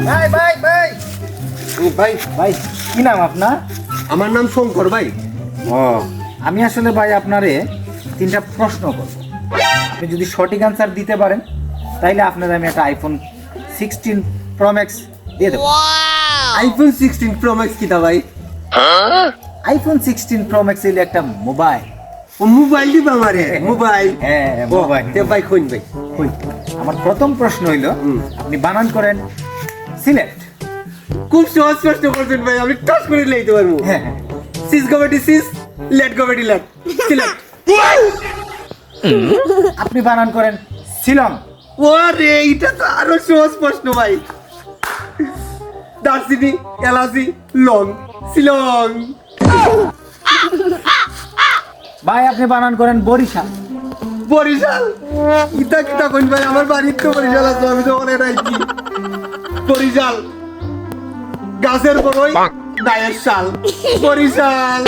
ভাই ভাই ভাই ভাই ভাই কি নাম আপনার? আমার নাম শঙ্কর ভাই। ও আমি আসলে ভাই আপনারে 3টা প্রশ্ন করব। আপনি যদি সঠিক অ্যান্সার দিতে পারেন তাইলে আপনার আমি একটা আইফোন 16 প্রো ম্যাক্স দিয়ে দেবো। আইফোন 16 প্রো ম্যাক্স কিটা ভাই? আইফোন 16 প্রো ম্যাক্স হইলে একটা মোবাইল। ও মোবাইল দিবা আমারে? মোবাইল? হ্যাঁ ও মোবাইল। তে ভাই কইন ভাই। কই, আমার প্রথম প্রশ্ন হইল আপনি বানান করেন সিলেট। খুব সহজ প্রশ্ন করছেন ভাই, আমি টাচ করে লইতে পারবো। হ্যাঁ হ্যাঁ সিস কমেডি সিস, লেট কমেডি লেট, সিলেক্ট। আপনি বানান করেন শিলং। ওরে এটা তো আরো সহজ প্রশ্ন ভাই। দার্জিলিং, এলাচি, লং, শিলং। ভাই আপনি বানান করেন বরিশাল। বরিশাল? ইতা কিতা কইন ভাই, আমার বাড়ির তো বরিশাল আছে, আমি তো অনেক রাইছি। বরিশাল গাছের বড়ই দায়ের শাল, বরিশাল।